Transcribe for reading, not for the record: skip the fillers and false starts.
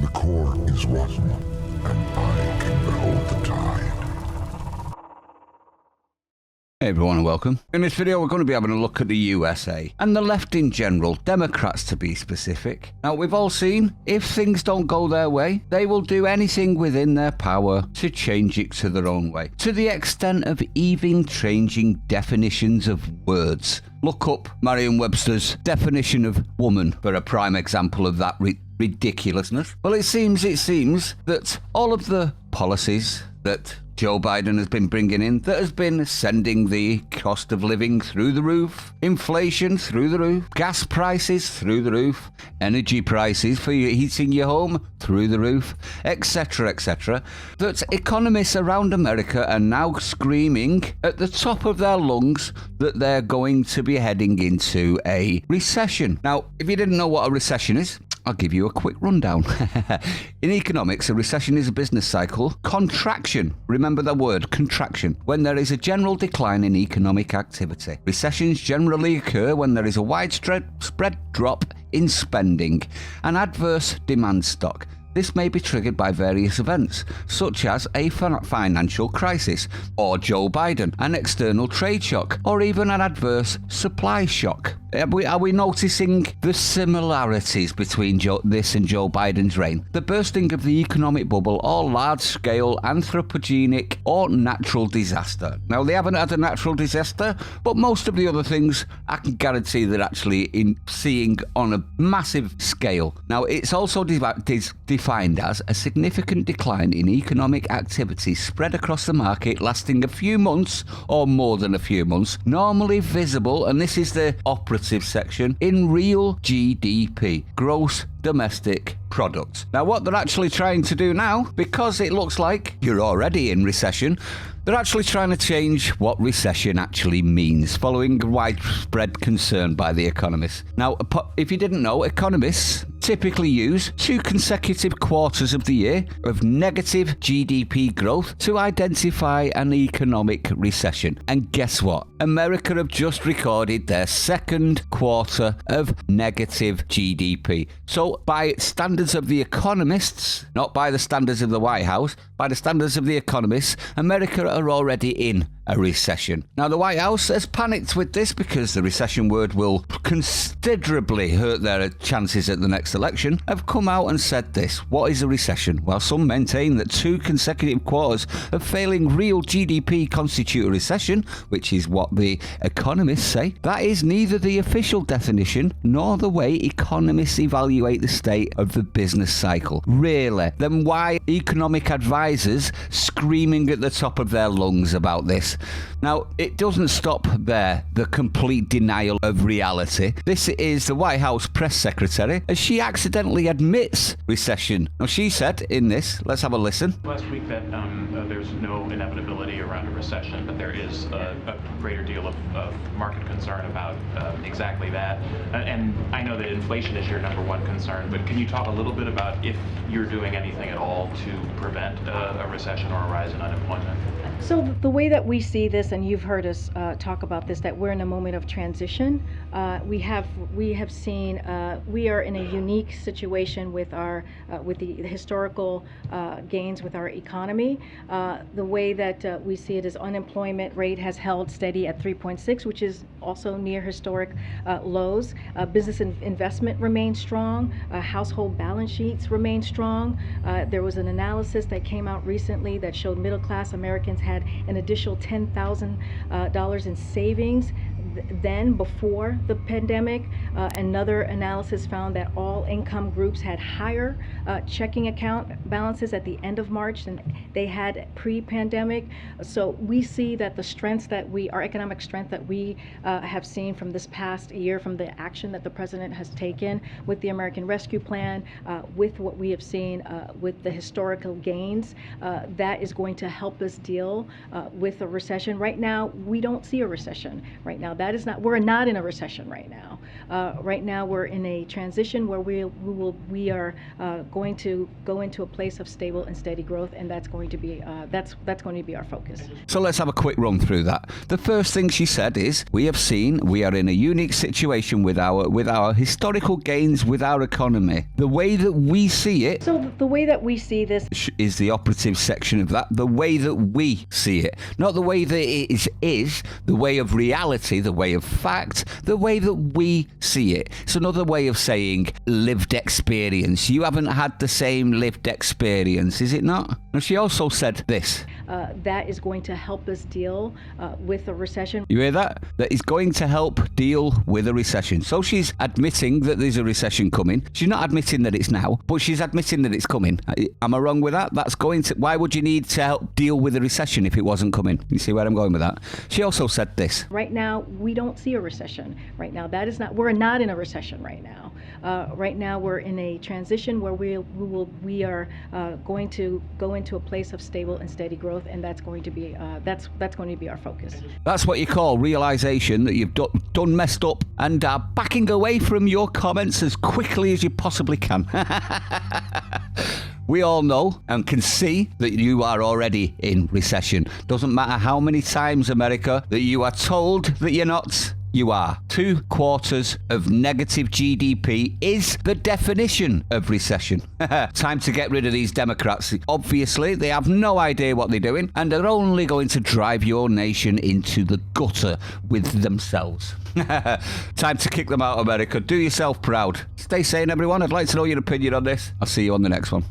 The core is rotten, and I can behold the tide. Hey everyone and welcome. In this video we're going to be having a look at the USA and the left in general, Democrats to be specific. Now we've all seen, if things don't go their way, they will do anything within their power to change it to their own way. To the extent of even changing definitions of words. Look up Merriam-Webster's definition of woman for a prime example of that ridiculousness. Well, it seems that all of the policies that Joe Biden has been bringing in, that has been sending the cost of living through the roof, inflation through the roof, gas prices through the roof, energy prices for heating your home through the roof, etc., that economists around America are now screaming at the top of their lungs that they're going to be heading into a recession. Now, if you didn't know what a recession is, I'll give you a quick rundown. In economics, a recession is a business cycle contraction. Remember the word contraction. When there is a general decline in economic activity. Recessions generally occur when there is a widespread drop in spending and adverse demand shock. This may be triggered by various events, such as a financial crisis, or Joe Biden, an external trade shock, or even an adverse supply shock. Are we noticing the similarities between this and Joe Biden's reign? The bursting of the economic bubble or large-scale anthropogenic or natural disaster. Now, they haven't had a natural disaster, but most of the other things I can guarantee they're actually seeing on a massive scale. Now, it's also defined as a significant decline in economic activity spread across the market lasting a few months or more than a few months, normally visible, and this is the operative section, in real GDP, gross domestic product. Now, what they're actually trying to do now, because it looks like you're already in recession, they're actually trying to change what recession actually means, following widespread concern by the economists. Now, if you didn't know, economists typically use 2 consecutive quarters of the year of negative GDP growth to identify an economic recession. And guess what? America have just recorded their second quarter of negative GDP. So by standards of the economists, not by the standards of the White House, by the standards of the economists, America are already in a recession. Now, the White House has panicked with this because the recession word will considerably hurt their chances at the next election, have come out and said this. What is a recession? Well, some maintain that 2 consecutive quarters of failing real GDP constitute a recession, which is what the economists say. That is neither the official definition nor the way economists evaluate the state of the business cycle. Really? Then why economic advisors screaming at the top of their lungs about this? Now, it doesn't stop there, the complete denial of reality. This is the White House press secretary, as she accidentally admits recession. Now, she said in this, let's have a listen. Last week that there's no inevitability around a recession, but there is a greater deal of market concern about exactly that. And I know that inflation is your number one concern, but can you talk a little bit about if you're doing anything at all to prevent a recession or a rise in unemployment? So the way that we see this, and you've heard us talk about this, that we're in a moment of transition. We have seen we are in a unique situation with our with the historical gains with our economy. The way that we see it is unemployment rate has held steady at 3.6, which is also near historic lows. Business investment remains strong. Household balance sheets remain strong. There was an analysis that came out recently that showed middle class Americans had an additional $10,000 in savings then before the pandemic. Another analysis found that all income groups had higher checking account balances at the end of March than they had pre-pandemic. So we see that the strengths that our economic strength that we have seen from this past year, from the action that the president has taken with the American Rescue Plan, with what we have seen with the historical gains, that is going to help us deal with a recession. Right now, we don't see a recession right now. that is not. We're not in a recession right now. Right now, we're in a transition where we are going to go into a place of stable and steady growth, and that's going to be our focus. So let's have a quick run through that. The first thing she said is, we are in a unique situation with our historical gains with our economy. The way that we see it. So the way that we see this is the operative section of that. The way that we see it. Not the way that it is the way of reality, the way of fact, the way that we see it. It's another way of saying lived experience. You haven't had the same lived experience, is it not? And she also said this. That is going to help us deal with a recession. You hear that? That is going to help deal with a recession. So she's admitting that there's a recession coming. She's not admitting that it's now, but she's admitting that it's coming. Am I wrong with that? Why would you need to help deal with a recession if it wasn't coming? You see where I'm going with that? She also said this. Right now, we don't see a recession. Right now, we're not in a recession right now. Right now, we're in a transition where we are going to go into a place of stable and steady growth, and that's going to be our focus. That's what you call realization that you've done messed up and are backing away from your comments as quickly as you possibly can. We all know and can see that you are already in recession. Doesn't matter how many times, America, that you are told that you're not. You are. 2 quarters of negative GDP is the definition of recession. Time to get rid of these Democrats. Obviously, they have no idea what they're doing, and they're only going to drive your nation into the gutter with themselves. Time to kick them out, America. Do yourself proud. Stay sane, everyone. I'd like to know your opinion on this. I'll see you on the next one.